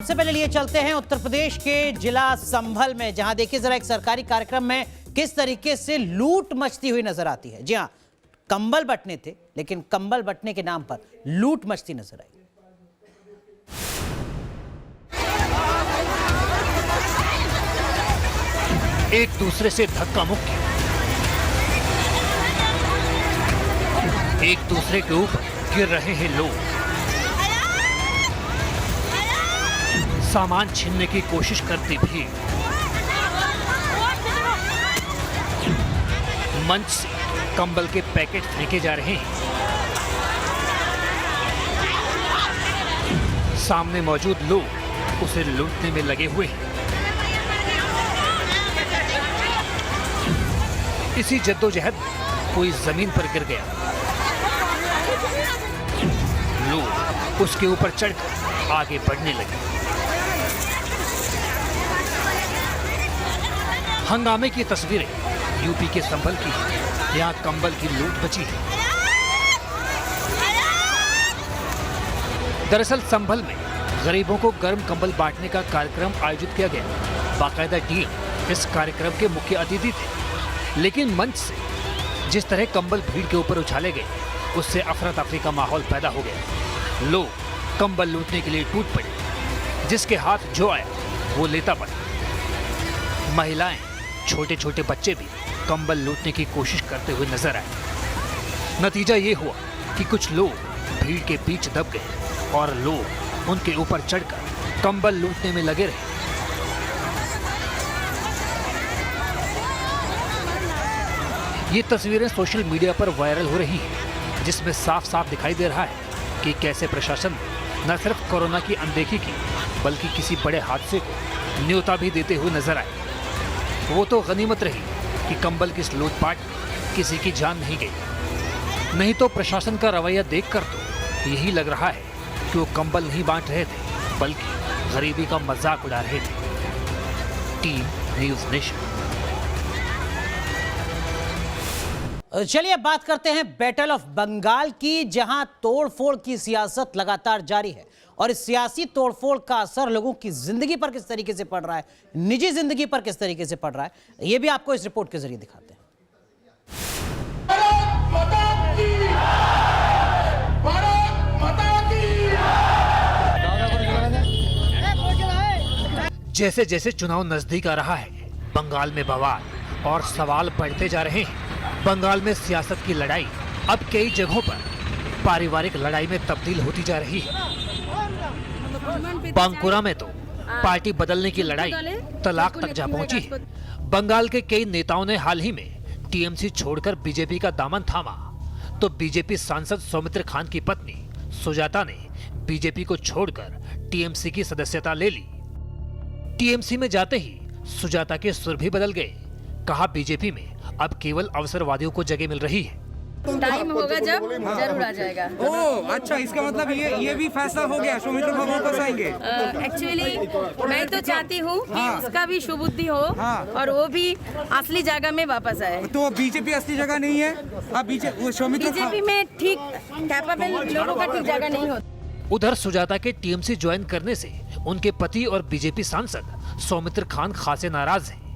सबसे पहले लिए चलते हैं उत्तर प्रदेश के जिला संभल में, जहां देखिए जरा एक सरकारी कार्यक्रम में किस तरीके से लूट मचती हुई नजर आती है। जी हां, कंबल बंटने थे, लेकिन कंबल बंटने के नाम पर लूट मचती नजर आई। एक दूसरे से धक्का मुक्की, एक दूसरे के ऊपर गिर रहे हैं लोग, सामान छीनने की कोशिश करती भी। मंच से कंबल के पैकेट फेंके जा रहे हैं। सामने मौजूद लोग उसे लूटने में लगे हुए हैं। इसी जद्दोजहद में कोई जमीन पर गिर गया। लोग उसके ऊपर चढ़कर आगे बढ़ने लगे। हंगामे की तस्वीरें यूपी के संभल की हैं। यहाँ कंबल की लूट मची है। दरअसल संभल में गरीबों को गर्म कंबल बांटने का कार्यक्रम आयोजित किया गया। बाकायदा डीएम इस कार्यक्रम के मुख्य अतिथि थे, लेकिन मंच से जिस तरह कंबल भीड़ के ऊपर उछाले गए, उससे अफरा तफरी का माहौल पैदा हो गया। लोग कंबल लूटने के लिए टूट पड़े। जिसके हाथ जो आया वो लेता बना। महिलाएं, छोटे छोटे बच्चे भी कंबल लूटने की कोशिश करते हुए नजर आए। नतीजा ये हुआ कि कुछ लोग भीड़ के बीच दब गए और लोग उनके ऊपर चढ़कर कंबल लूटने में लगे रहे। ये तस्वीरें सोशल मीडिया पर वायरल हो रही हैं, जिसमें साफ साफ दिखाई दे रहा है कि कैसे प्रशासन ने न सिर्फ कोरोना की अनदेखी की, बल्कि किसी बड़े हादसे को न्योता भी देते हुए नजर आए। वो तो गनीमत रही कि कंबल की लूटपाट किसी की जान नहीं गई। नहीं तो प्रशासन का रवैया देखकर तो यही लग रहा है कि वो कंबल नहीं बांट रहे थे, बल्कि गरीबी का मजाक उड़ा रहे थे। Team news nation. चलिए अब बात करते हैं बैटल ऑफ बंगाल की, जहां तोड़फोड़ की सियासत लगातार जारी है और इस सियासी तोड़फोड़ का असर लोगों की जिंदगी पर किस तरीके से पड़ रहा है, निजी जिंदगी पर किस तरीके से पड़ रहा है, यह भी आपको इस रिपोर्ट के जरिए दिखाते हैं। जैसे जैसे चुनाव नजदीक आ रहा है, बंगाल में बवाल और सवाल बढ़ते जा रहे हैं। बंगाल में सियासत की लड़ाई अब कई जगहों पर पारिवारिक लड़ाई में तब्दील होती जा रही है। बांकुरा में तो पार्टी बदलने की लड़ाई तलाक तक जा पहुंची है। बंगाल के कई नेताओं ने हाल ही में टीएमसी छोड़कर बीजेपी का दामन थामा, तो बीजेपी सांसद सौमित्र खान की पत्नी सुजाता ने बीजेपी को छोड़कर टीएमसी की सदस्यता ले ली। टीएमसी में जाते ही सुजाता के सुर भी बदल गए। कहा, बीजेपी में अब केवल अवसरवादियों को जगह मिल रही है। टाइम होगा जब जरूर आ जाएगा। ओह अच्छा, इसका मतलब ये भी फैसला हो गया, सौमित्र बाबू वापस आएंगे। एक्चुअली मैं तो चाहती हूँ कि उसका भी सुबुद्धि हो और वो भी असली जगह में वापस आए। तो बीजेपी असली जगह नहीं है। अब बीजेपी में ठीक कैपेबल लोगों का ठीक जगह नहीं होता। उधर सुजाता के टीएमसी ज्वाइन करने से उनके पति और बीजेपी सांसद सौमित्र खान खासे नाराज हैं।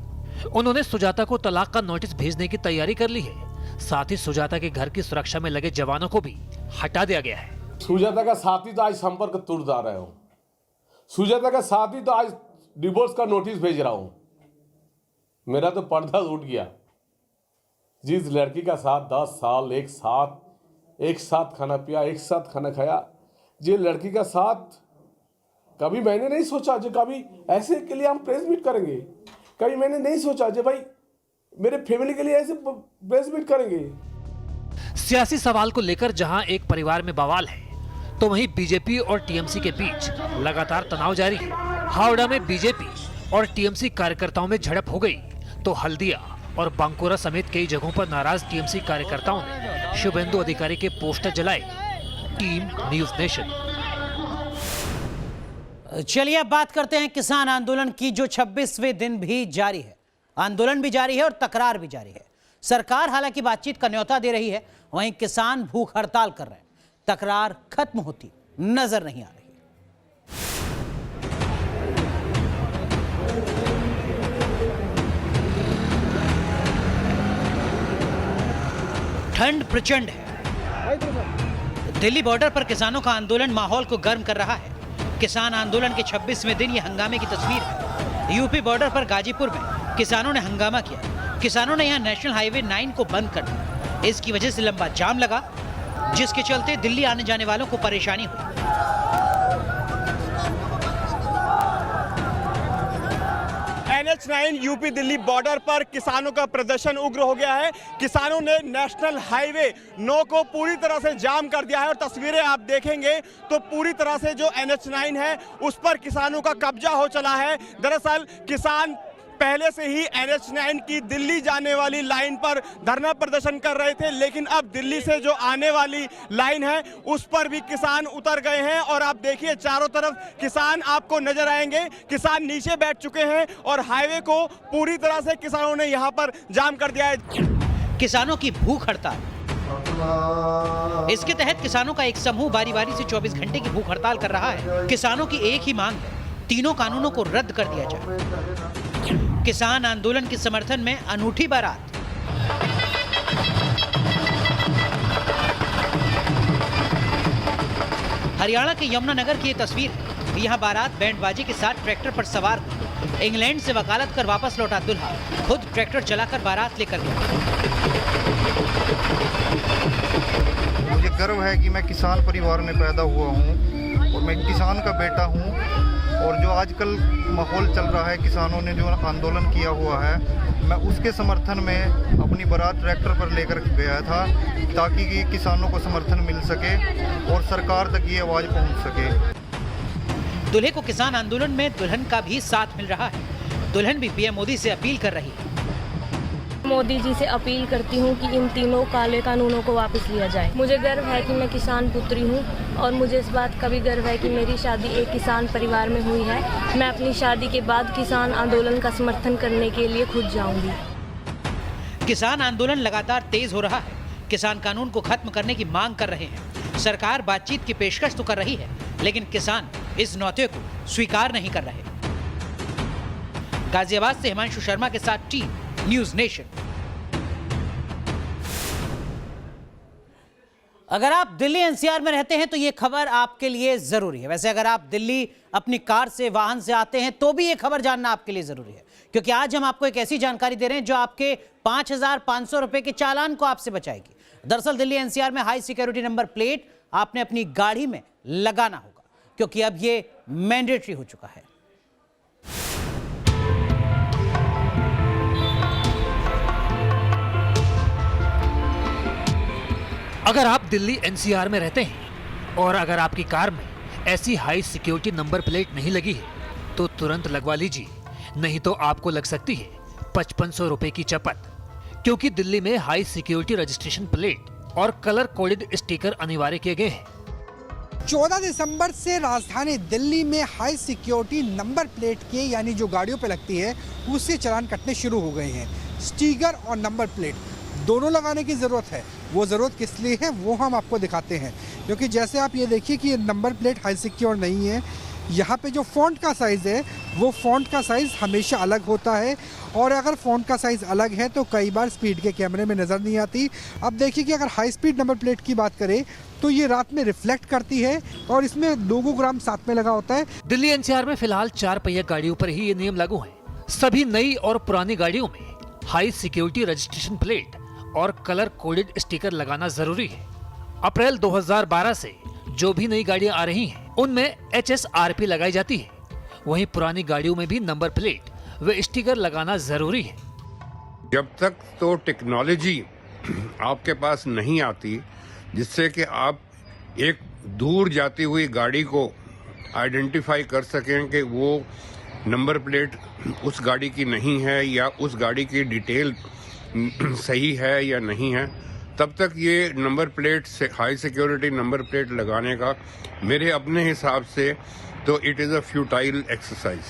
उन्होंने सुजाता को तलाक का नोटिस भेजने की तैयारी कर ली है। साथ ही सुजाता के घर की सुरक्षा में लगे जवानों को भी हटा दिया गया है। सुजाता का साथी तो आज संपर्क टूट जा रहे हो। सुजाता का साथी तो आज डिवोर्स का नोटिस भेज रहा हूं। मेरा तो पर्दा उठ गया। जिस लड़की का साथ 10 साल एक साथ खाना पिया, एक साथ खाना खाया, जिस लड़की का साथ कभी मैंने नहीं सोचा जो कभी ऐसे के लिए हम प्रेस मीट करेंगे। कभी मैंने नहीं सोचा जो भाई मेरे फैमिली के लिए ऐसे प्रेस मीट करेंगे। सियासी सवाल को लेकर जहां एक परिवार में बवाल है, तो वहीं बीजेपी और टीएमसी के बीच लगातार तनाव जारी है। हावड़ा में बीजेपी और टीएमसी कार्यकर्ताओं में झड़प हो गई, तो हल्दिया और बांकुरा समेत कई जगहों पर नाराज टीएमसी कार्यकर्ताओं ने शुभेंदु अधिकारी के पोस्टर जलाए। Team news nation. चलिए अब बात करते हैं किसान आंदोलन की, जो 26वें दिन भी जारी है। आंदोलन भी जारी है और तकरार भी जारी है। सरकार हालांकि बातचीत का न्योता दे रही है, वहीं किसान भूख हड़ताल कर रहे हैं। तकरार खत्म होती नजर नहीं आ रही। ठंड प्रचंड है। दिल्ली बॉर्डर पर किसानों का आंदोलन माहौल को गर्म कर रहा है। किसान आंदोलन के 26वें दिन ये हंगामे की तस्वीर है। यूपी बॉर्डर पर गाजीपुर में किसानों ने हंगामा किया। किसानों ने यहां नेशनल हाईवे 9 को बंद कर दिया। इसकी वजह से लंबा जाम लगा, जिसके चलते दिल्ली आने जाने वालों को परेशानी हुई। NH9 यूपी दिल्ली बॉर्डर पर किसानों का प्रदर्शन उग्र हो गया है। किसानों ने नेशनल हाईवे 9 को पूरी तरह से जाम कर दिया है और तस्वीरें आप देखेंगे तो पूरी तरह से जो NH9 है उस पर किसानों का कब्जा हो चला है। दरअसल किसान पहले से ही NH9 की दिल्ली जाने वाली लाइन पर धरना प्रदर्शन कर रहे थे, लेकिन अब दिल्ली से जो आने वाली लाइन है उस पर भी किसान उतर गए हैं और आप देखिए चारों तरफ किसान आपको नजर आएंगे। किसान नीचे बैठ चुके हैं और हाईवे को पूरी तरह से किसानों ने यहां पर जाम कर दिया है। किसानों की भूख हड़ताल। इसके तहत किसानों का एक समूह बारी बारी से 24 घंटे की भूख हड़ताल कर रहा है। किसानों की एक ही मांग है, तीनों कानूनों को रद्द कर दिया जाए। किसान आंदोलन के समर्थन में अनूठी बारात। हरियाणा के यमुनानगर की ये तस्वीर है। यहाँ बारात बैंड बाजे के साथ ट्रैक्टर पर सवार हुई। इंग्लैंड से वकालत कर वापस लौटा दूल्हा खुद ट्रैक्टर चलाकर बारात लेकर गया। मुझे गर्व है कि मैं किसान परिवार में पैदा हुआ हूँ और मैं किसान का बेटा हूँ। और जो आजकल माहौल चल रहा है, किसानों ने जो आंदोलन किया हुआ है, मैं उसके समर्थन में अपनी बारात ट्रैक्टर पर लेकर गया था ताकि कि किसानों को समर्थन मिल सके और सरकार तक ये आवाज़ पहुंच सके। दूल्हे को किसान आंदोलन में दुल्हन का भी साथ मिल रहा है। दुल्हन भी पीएम मोदी से अपील कर रही है। मोदी जी से अपील करती हूँ कि इन तीनों काले कानूनों को वापस लिया जाए। मुझे गर्व है कि मैं किसान पुत्री हूँ और मुझे इस बात का भी गर्व है कि मेरी शादी एक किसान परिवार में हुई है। मैं अपनी शादी के बाद किसान आंदोलन का समर्थन करने के लिए खुद जाऊंगी। किसान आंदोलन लगातार तेज हो रहा है। किसान कानून को खत्म करने की मांग कर रहे हैं। सरकार बातचीत की पेशकश तो कर रही है, लेकिन किसान इस न्यौते को स्वीकार नहीं कर रहे। गाजियाबाद से हिमांशु शर्मा के साथ टीम न्यूज़ नेशन। अगर आप दिल्ली एनसीआर में रहते हैं तो ये खबर आपके लिए जरूरी है। वैसे अगर आप दिल्ली अपनी कार से, वाहन से आते हैं तो भी ये खबर जानना आपके लिए जरूरी है, क्योंकि आज हम आपको एक ऐसी जानकारी दे रहे हैं जो आपके 5,500 रुपए के चालान को आपसे बचाएगी। दरअसल दिल्ली एनसीआर में हाई सिक्योरिटी नंबर प्लेट आपने अपनी गाड़ी में लगाना होगा, क्योंकि अब ये मैंडेटरी हो चुका है। अगर आप दिल्ली एनसीआर में रहते हैं और अगर आपकी कार में ऐसी हाई सिक्योरिटी नंबर प्लेट नहीं लगी है तो तुरंत लगवा लीजिए, नहीं तो आपको लग सकती है 5,500 रुपए की चपत, क्योंकि दिल्ली में हाई सिक्योरिटी रजिस्ट्रेशन प्लेट और कलर कोडेड स्टिकर अनिवार्य किए गए हैं। 14 दिसंबर से राजधानी दिल्ली में हाई सिक्योरिटी नंबर प्लेट के, यानी जो गाड़ियों पे लगती है, उससे चालान कटने शुरू हो गए हैं। स्टिकर और नंबर प्लेट दोनों लगाने की ज़रूरत है। वो ज़रूरत किस लिए है वो हम आपको दिखाते हैं, क्योंकि जैसे आप ये देखिए कि ये नंबर प्लेट हाई सिक्योर नहीं है। यहाँ पे जो फ़ॉन्ट का साइज़ है वो फ़ॉन्ट का साइज़ हमेशा अलग होता है, और अगर फ़ॉन्ट का साइज़ अलग है तो कई बार स्पीड के कैमरे में नज़र नहीं आती। अब देखिए कि अगर हाई स्पीड नंबर प्लेट की बात करें तो ये रात में रिफ्लेक्ट करती है और इसमें लोगोग्राम साथ में लगा होता है। दिल्ली एनसीआर में फिलहाल 4 पहिया गाड़ियों पर ही ये नियम लागू है। सभी नई और पुरानी गाड़ियों में हाई सिक्योरिटी रजिस्ट्रेशन प्लेट और कलर कोडेड स्टिकर लगाना जरूरी है। अप्रैल 2012 से जो भी नई गाड़ियां आ रही हैं, उनमें HSRP लगाई जाती है। वहीं पुरानी गाड़ियों में भी नंबर प्लेट व स्टिकर लगाना जरूरी है। जब तक तो टेक्नोलॉजी आपके पास नहीं आती जिससे कि आप एक दूर जाती हुई गाड़ी को आइडेंटिफाई कर सकें कि वो नंबर प्लेट उस गाड़ी की नहीं है या उस गाड़ी की डिटेल सही है या नहीं है, तब तक ये नंबर प्लेट से हाई सिक्योरिटी नंबर प्लेट लगाने का मेरे अपने हिसाब से तो it is a futile exercise.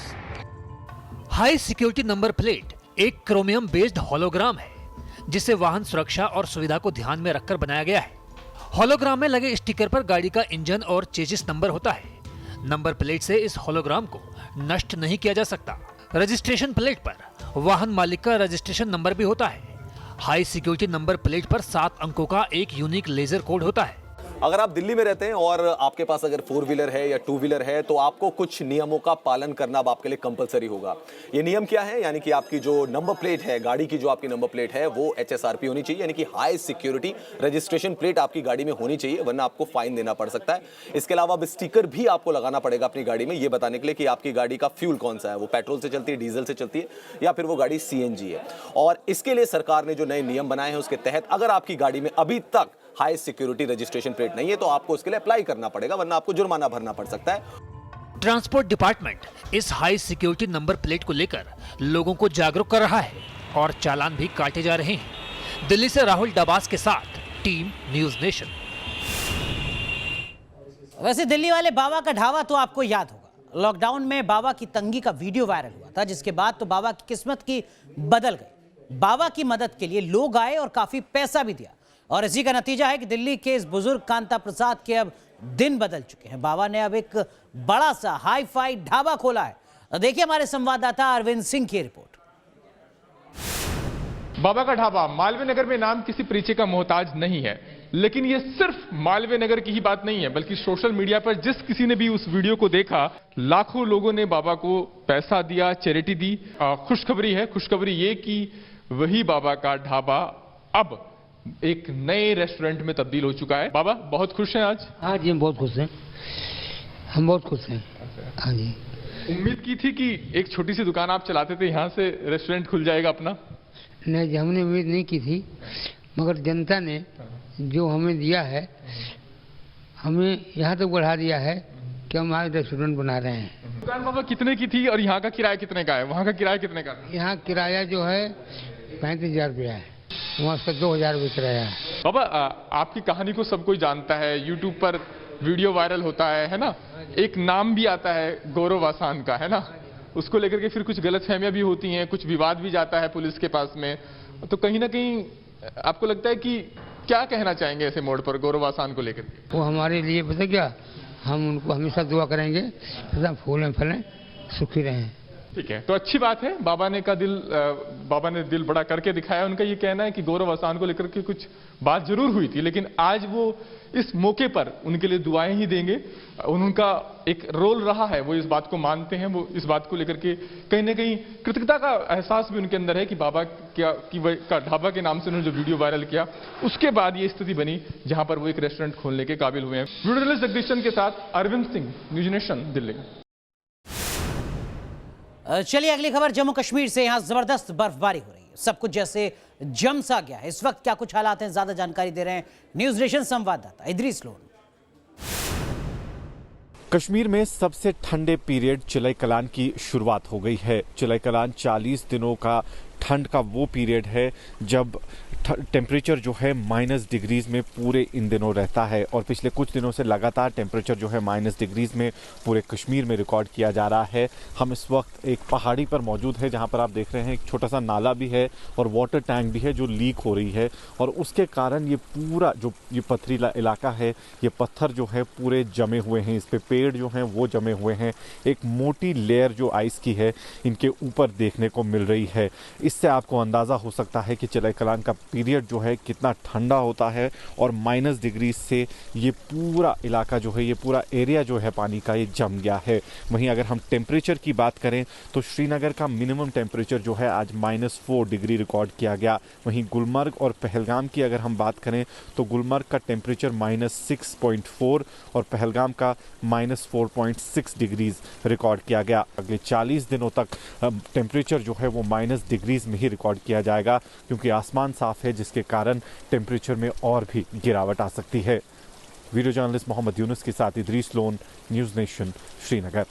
High security number plate एक क्रोमियम बेस्ड होलोग्राम है, जिसे वाहन सुरक्षा और सुविधा को ध्यान में रखकर बनाया गया है। होलोग्राम में लगे स्टिकर पर गाड़ी का इंजन और चेसिस नंबर होता है। नंबर प्लेट से इस होलोग्राम को नष्ट नहीं किया जा सकता। रजिस्ट्रेशन प्लेट पर वाहन मालिक का रजिस्ट्रेशन नंबर भी होता है। हाई सिक्योरिटी नंबर प्लेट पर 7 अंकों का एक यूनिक लेजर कोड होता है। अगर आप दिल्ली में रहते हैं और आपके पास अगर 4 व्हीलर है या 2 व्हीलर है तो आपको कुछ नियमों का पालन करना अब आपके लिए कंपलसरी होगा। ये नियम क्या है? यानी कि आपकी जो नंबर प्लेट है, गाड़ी की जो आपकी नंबर प्लेट है वो HSRP होनी चाहिए, यानी कि हाई सिक्योरिटी रजिस्ट्रेशन प्लेट आपकी गाड़ी में होनी चाहिए, वरना आपको फाइन देना पड़ सकता है। इसके अलावा अब स्टिकर भी आपको लगाना पड़ेगा अपनी गाड़ी में, ये बताने के लिए कि आपकी गाड़ी का फ्यूल कौन सा है, वो पेट्रोल से चलती है, डीजल से चलती है या फिर वो गाड़ी CNG है। और इसके लिए सरकार ने जो नए नियम बनाए हैं उसके तहत अगर आपकी गाड़ी में अभी तक हाई सिक्योरिटी रजिस्ट्रेशन प्लेट नहीं है तो आपको इसके लिए अप्लाई करना पड़ेगा, वरना आपको जुर्माना भरना पड़ सकता है। ट्रांसपोर्ट डिपार्टमेंट इस हाई सिक्योरिटी नंबर प्लेट को लेकर लोगों को जागरूक कर रहा है और चालान भी काटे जा रहे हैं। दिल्ली से राहुल डबास के साथ टीम न्यूज नेशन। वैसे दिल्ली वाले बाबा का ढाबा तो आपको याद होगा, लॉकडाउन में बाबा की तंगी का वीडियो वायरल हुआ था, जिसके बाद तो बाबा की किस्मत की बदल गई। बाबा की मदद के लिए लोग आए और काफी पैसा भी दिया, और इसी का नतीजा है कि दिल्ली के इस बुजुर्ग कांता प्रसाद के अब दिन बदल चुके हैं। बाबा ने अब एक बड़ा सा हाई फाई ढाबा खोला है। देखिए हमारे संवाददाता अरविंद सिंह की रिपोर्ट। बाबा का ढाबा मालवीय नगर में नाम किसी परिचय का मोहताज नहीं है, लेकिन ये सिर्फ मालवीय नगर की ही बात नहीं है, बल्कि सोशल मीडिया पर जिस किसी ने भी उस वीडियो को देखा, लाखों लोगों ने बाबा को पैसा दिया, चैरिटी दी। खुशखबरी है, खुशखबरी ये कि वही बाबा का ढाबा अब एक नए रेस्टोरेंट में तब्दील हो चुका है। बाबा बहुत खुश हैं आज? हाँ जी, हम बहुत खुश हैं, हम बहुत खुश हैं। हाँ जी। उम्मीद की थी कि एक छोटी सी दुकान आप चलाते थे, यहाँ से रेस्टोरेंट खुल जाएगा अपना? नहीं जी, हमने उम्मीद नहीं की थी, मगर जनता ने जो हमें दिया है, हमें यहाँ तक बढ़ा दिया है कि हम आज रेस्टोरेंट बना रहे हैं। दुकान बाबा कितने की थी और यहाँ का किराया कितने का है? वहाँ का किराया कितने का? यहाँ किराया जो है 35,000 रुपया है, वहाँ से 2,000 रुपये किराया है। बाबा आपकी कहानी को सब कोई जानता है, यूट्यूब पर वीडियो वायरल होता है ना? एक नाम भी आता है गौरव आसान का, है ना? उसको लेकर के फिर कुछ गलतफहमियां भी होती हैं, कुछ विवाद भी जाता है पुलिस के पास में, तो कहीं ना कहीं आपको लगता है कि क्या कहना चाहेंगे ऐसे मोड़ पर गौरव आसान को लेकर? वो हमारे लिए पता क्या, हम उनको हमेशा दुआ करेंगे एकदम फूलें फलें, सुखी रहें। ठीक है, तो अच्छी बात है। बाबा ने दिल बड़ा करके दिखाया। उनका ये कहना है कि गौरव आसान को लेकर के कुछ बात जरूर हुई थी, लेकिन आज वो इस मौके पर उनके लिए दुआएं ही देंगे। उनका एक रोल रहा है, वो इस बात को मानते हैं, वो इस बात को लेकर के कहीं ना कहीं कृतज्ञता का एहसास भी उनके अंदर है कि बाबा का ढाबा के नाम से उन्होंने जो वीडियो वायरल किया, उसके बाद ये स्थिति बनी जहां पर वो एक रेस्टोरेंट खोलने के काबिल हुए हैं। वीडियो जर्नलिस्ट जगदीश चंद के साथ अरविंद सिंह, न्यूज नेशन, दिल्ली। चलिए अगली खबर जम्मू कश्मीर से। यहाँ जबरदस्त बर्फबारी हो रही है, सब कुछ जैसे जम सा गया है। इस वक्त क्या कुछ हालात हैं, ज्यादा जानकारी दे रहे हैं न्यूज नेशन संवाददाता इदरीस लोन। कश्मीर में सबसे ठंडे पीरियड चिलई कलान की शुरुआत हो गई है। चिलई कलान 40 दिनों का ठंड का वो पीरियड है जब टेम्परेचर जो है माइनस डिग्रीज में पूरे इन दिनों रहता है, और पिछले कुछ दिनों से लगातार टेम्परेचर जो है माइनस डिग्रीज में पूरे कश्मीर में रिकॉर्ड किया जा रहा है। हम इस वक्त एक पहाड़ी पर मौजूद है जहां पर आप देख रहे हैं एक छोटा सा नाला भी है और वाटर टैंक भी है जो लीक हो रही है, और उसके कारण ये पूरा जो ये पथरीला इलाका है, ये पत्थर जो है पूरे जमे हुए हैं, इस पे पेड़ जो हैं वो जमे हुए हैं। एक मोटी लेयर जो आइस की है इनके ऊपर देखने को मिल रही है। इससे आपको अंदाज़ा हो सकता है कि चिलई कलान का पीरियड जो है कितना ठंडा होता है, और माइनस डिग्री से ये पूरा इलाका जो है, ये पूरा एरिया जो है पानी का, ये जम गया है। वहीं अगर हम टेम्परेचर की बात करें तो श्रीनगर का मिनिमम टेम्परेचर जो है आज -4 डिग्री रिकॉर्ड किया गया। वहीं गुलमर्ग और पहलगाम की अगर हम बात करें तो गुलमर्ग का टेम्परेचर -6.4 और पहलगाम का -4.6 डिग्रीज रिकॉर्ड किया गया। अगले 40 दिनों तक टेम्परेचर जो है वो माइनस डिग्रीज में ही रिकॉर्ड किया जाएगा, क्योंकि आसमान साफ है जिसके कारण टेम्परेचर में और भी गिरावट आ सकती है। वीडियो जर्नलिस्ट मोहम्मद यूनुस के साथ Idris loan, news nation, Srinagar.